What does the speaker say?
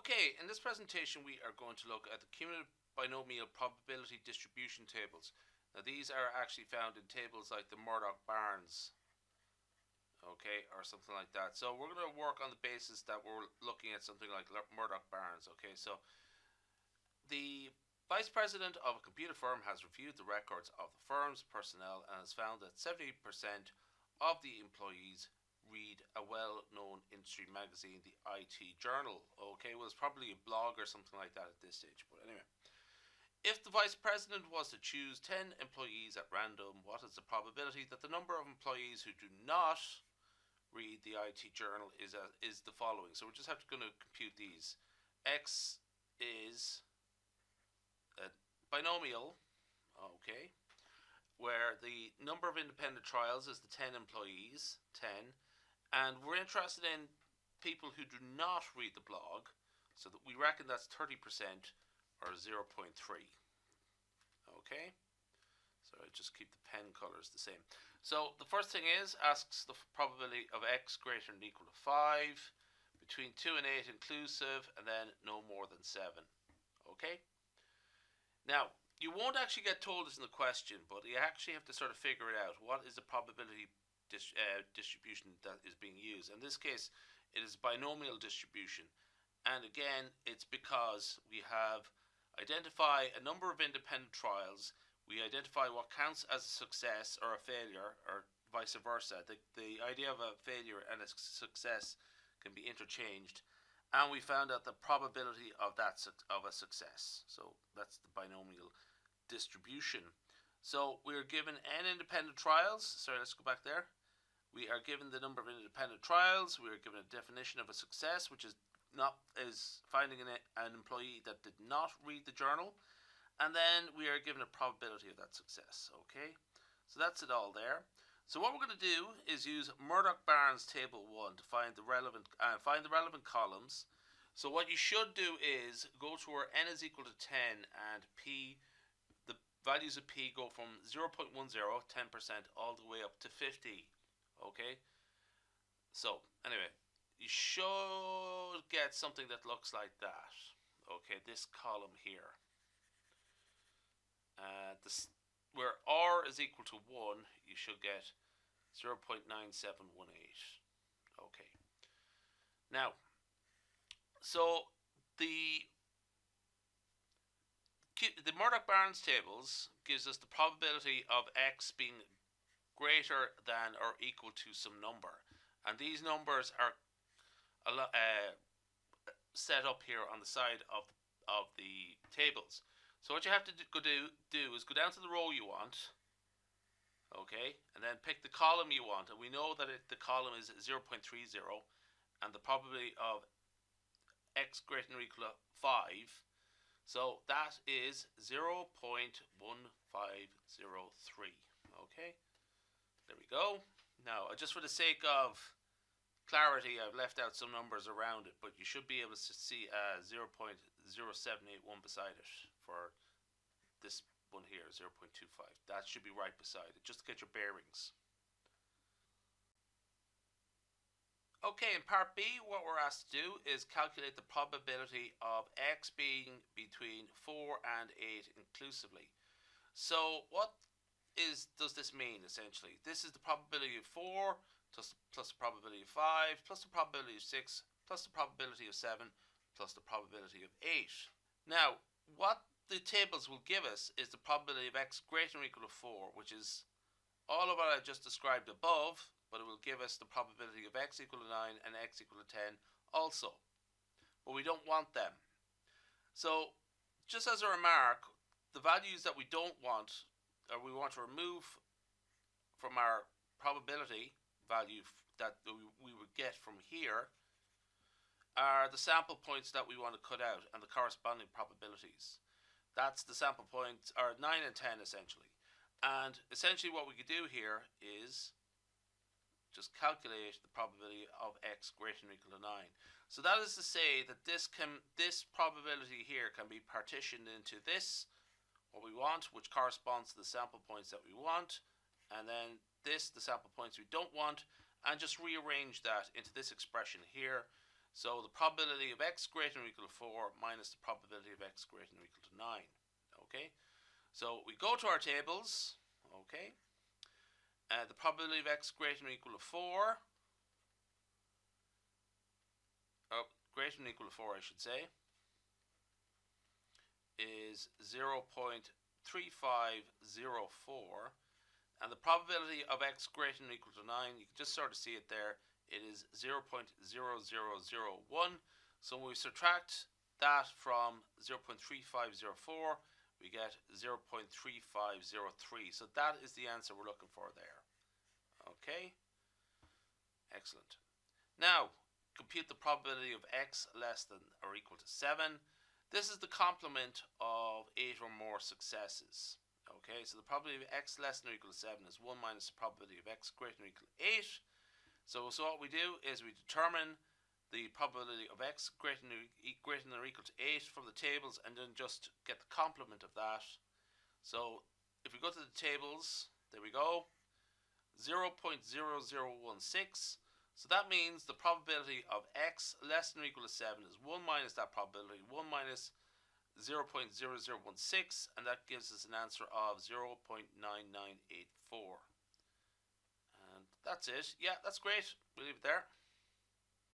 Okay, in this presentation we are going to look at the cumulative binomial probability distribution tables. Now these are actually found in tables like the Murdoch Barnes, okay, or something like that. So we're going to work on the basis that we're looking at something like Murdoch Barnes, okay. So the vice president of a computer firm has reviewed the records of the firm's personnel and has found that 70% of the employees read a well-known industry magazine, the IT Journal. Okay, well, it's probably a blog or something like that at this stage, but anyway. If the vice president was to choose 10 employees at random, what is the probability that the number of employees who do not read the IT Journal is the following? So we just have to going to compute these. X is a binomial, okay, where the number of independent trials is the 10 employees, 10, and we're interested in people who do not read the blog, so that we reckon that's 30% or 0.3. Okay, so I just keep the pen colors the same. So the first thing is, asks the probability of x greater than or equal to 5, between 2 and 8 inclusive, and then no more than 7. Okay, now you won't actually get told this in the question, but you actually have to sort of figure it out. What is the probability distribution that is being used? In this case, it is binomial distribution, and again, it's because we have identify a number of independent trials. We identify what counts as a success or a failure, or vice versa. The idea of a failure and a success can be interchanged, and we found out the probability of that of a success. So that's the binomial distribution. So we're given n independent trials. Sorry, let's go back there. We are given the number of independent trials. We are given a definition of a success, which is finding an employee that did not read the journal, and then we are given a probability of that success. Okay, so that's it all there. So what we're going to do is use Murdoch Barnes Table 1 to find the relevant columns. So what you should do is go to where n is equal to 10 and p. The values of p go from 0.10, 10%, all the way up to 50. Okay, so anyway, you should get something that looks like that. Okay, this column here. Where r is equal to 1, you should get 0.9718. Okay. Now, so the Murdoch Barnes tables gives us the probability of x being greater than or equal to some number, and these numbers are set up here on the side of the tables. So what you have to do is go down to the row you want, okay, and then pick the column you want, and we know that the column is 0.30, and the probability of x greater than or equal to 5, so that is 0.1503. Okay, there we go. Now, just for the sake of clarity, I've left out some numbers around it, but you should be able to see 0.0781 beside it for this one here, 0.25. That should be right beside it, just to get your bearings. Okay, in part B, what we're asked to do is calculate the probability of x being between 4 and 8 inclusively. So what does this mean, essentially? This is the probability of 4 plus the probability of 5 plus the probability of 6 plus the probability of 7 plus the probability of 8. Now, what the tables will give us is the probability of x greater than or equal to 4, which is all of what I just described above, but it will give us the probability of x equal to 9 and x equal to 10 also. But we don't want them. So, just as a remark, the values that we don't want, or we want to remove from our probability value that we would get from here, are the sample points that we want to cut out and the corresponding probabilities. That's the sample points, are 9 and 10 essentially. And essentially what we could do here is just calculate the probability of x greater than or equal to 9. So that is to say that this probability here can be partitioned into this, what we want, which corresponds to the sample points that we want, and then this, the sample points we don't want, and just rearrange that into this expression here. So the probability of x greater than or equal to 4 minus the probability of x greater than or equal to 9. Okay, so we go to our tables. Okay, the probability of x greater than or equal to 4, greater than or equal to 4 I should say, is 0.3504, and the probability of x greater than or equal to 9, you can just sort of see it there, it is 0.0001. So when we subtract that from 0.3504, we get 0.3503. So that is the answer we're looking for there. Okay, excellent. Now compute the probability of x less than or equal to 7. This is the complement of 8 or more successes. Okay, so the probability of x less than or equal to 7 is 1 minus the probability of x greater than or equal to 8. So what we do is we determine the probability of x greater than or equal to 8 from the tables, and then just get the complement of that. So if we go to the tables, there we go, 0.0016. So that means the probability of x less than or equal to 7 is 1 minus that probability, 1 minus 0.0016, and that gives us an answer of 0.9984. And that's it. Yeah, that's great. We'll leave it there.